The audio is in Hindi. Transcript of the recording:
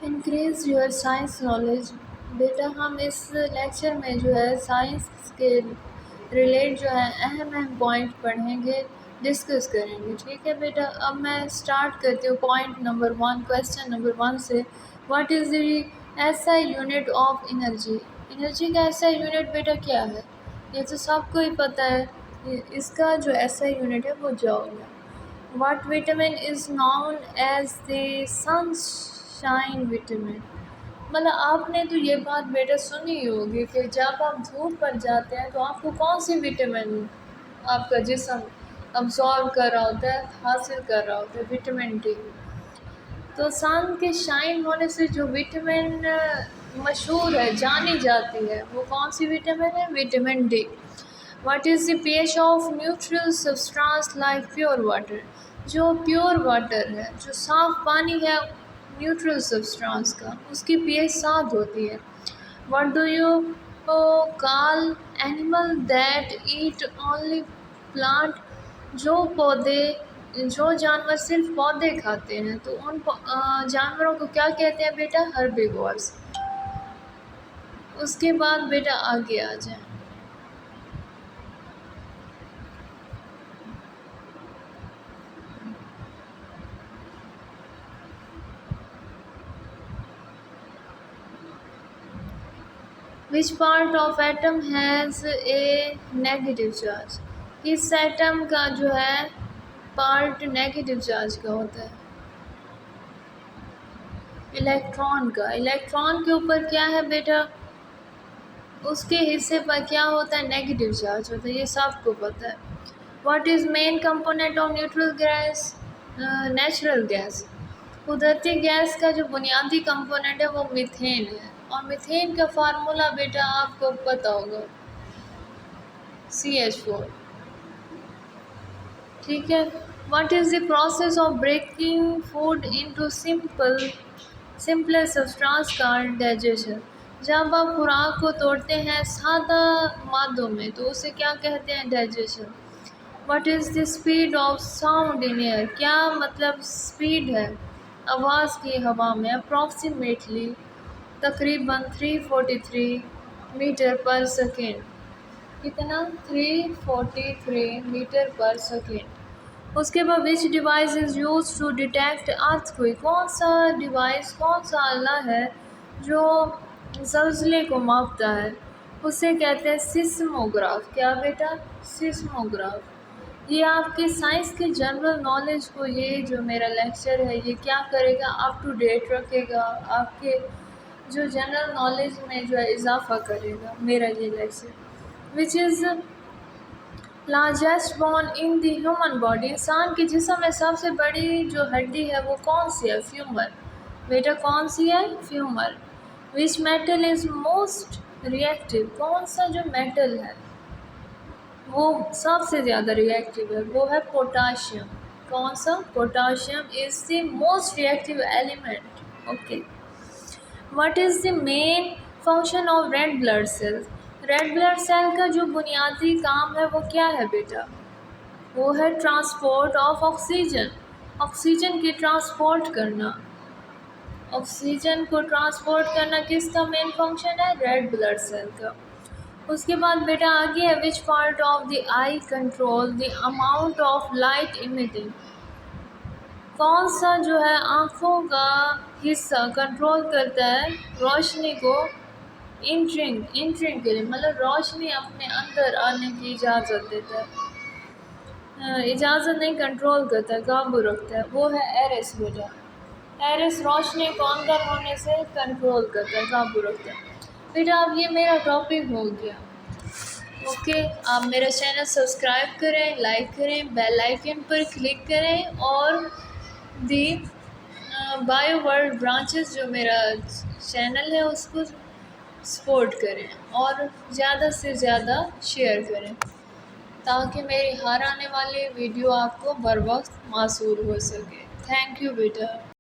Increase your science knowledge. बेटा हम इस लेक्चर में जो है साइंस के रिलेट जो है अहम पॉइंट पढ़ेंगे, डिस्कस करेंगे। ठीक है बेटा, अब मैं स्टार्ट करती हूँ पॉइंट नंबर 1, क्वेश्चन नंबर 1 से। What is the SI unit of energy. Energy का एसआई यूनिट बेटा क्या है, ये तो सबको ही पता है। इसका जो एसआई यूनिट है वो जूल है। What vitamin is known as the sunshine vitamin। मतलब आपने तो ये बात बेटा सुनी ही होगी कि जब आप धूप पर जाते हैं तो आपको कौन सी विटामिन आपका जिस्म अब्जॉर्व कर रहा होता है, हासिल कर रहा होता है, विटामिन डी। तो सन के शाइन होने से जो विटामिन मशहूर है, जानी जाती है, वो कौन सी विटामिन है, vitamin D. What is the pH of neutral substance like pure water। जो प्योर वाटर है, जो साफ़ पानी है, न्यूट्रल सब्सटेंस का, उसकी pH 7 होती है। What do you call animal that eat only plant। जो जानवर सिर्फ पौधे खाते हैं तो उन जानवरों को क्या कहते हैं बेटा, हर्बीवोर्स। उसके बाद बेटा आगे आ जाए। Which part of atom has a negative charge. किस एटम का जो है पार्ट नेगेटिव चार्ज का होता है, इलेक्ट्रॉन का। इलेक्ट्रॉन के ऊपर क्या है बेटा, उसके हिस्से पर क्या होता है, नेगेटिव चार्ज होता है, ये सबको पता है। What is main component of neutral gas, natural gas. कुदरती गैस का जो बुनियादी कंपोनेंट है वो मीथेन है, और मीथेन का फार्मूला बेटा आपको पता होगा, CH4। ठीक है। What is the process of breaking food into simpler substance का डाइजेशन। जब आप खुराक को तोड़ते हैं सादा मादों में तो उसे क्या कहते हैं, digestion. What is the speed of sound in air. क्या मतलब स्पीड है आवाज़ की हवा में, अप्रॉक्सीमेटली तकरीबन 343 मीटर पर सेकेंड। कितना, 343 मीटर पर सेकेंड। उसके बाद which device is use to detect earthquake. कौन सा डिवाइस, कौन सा आला है जो ज़लज़ले को मापता है, उसे कहते हैं सिस्मोग्राफ। क्या बेटा, सिस्मोग्राफ। ये आपके साइंस के जनरल नॉलेज को, ये जो मेरा लेक्चर है ये क्या करेगा, अप टू डेट रखेगा, आपके जो जनरल नॉलेज में जो है इजाफा करेगा मेरा ये lecture. Which is largest bone in the human body. इंसान के जिस्म में सबसे बड़ी जो हड्डी है वो कौन सी है, फ्यूमर। बेटा कौन सी है, femur. Which metal is most reactive. कौन सा जो मेटल है वो सबसे ज़्यादा रिएक्टिव है, वो है पोटाशियम। कौन सा, potassium is the most reactive element. Okay. What is the main function of red blood cells. Red blood cell का जो बुनियादी काम है वो क्या है बेटा, वो है ट्रांसपोर्ट ऑफ ऑक्सीजन। ऑक्सीजन की ट्रांसपोर्ट करना, ऑक्सीजन को ट्रांसपोर्ट करना किसका मेन फंक्शन है, रेड ब्लड सेल का। उसके बाद बेटा आगे है which part of the I control the amount of light emitting. कौन सा जो है आँखों का हिस्सा कंट्रोल करता है रोशनी को इंट्रिंग के लिए, मतलब रोशनी अपने अंदर आने की इजाज़त देता है, इजाज़त नहीं, कंट्रोल करता है, काबू रखता है, वो है एरिस बेटा। एरिस रोशनी को अंदर होने से कंट्रोल करता है, काबू रखता है। बेटा अब ये मेरा टॉपिक हो गया। ओके, आप मेरा चैनल सब्सक्राइब करें, लाइक करें, बेल आइकन पर क्लिक करें, और दी बायो वर्ल्ड ब्रांचेस जो मेरा चैनल है उसको सपोर्ट करें, और ज़्यादा से ज़्यादा शेयर करें ताकि मेरी हर आने वाली वीडियो आपको बर वक्त मासूल हो सके। थैंक यू बेटा।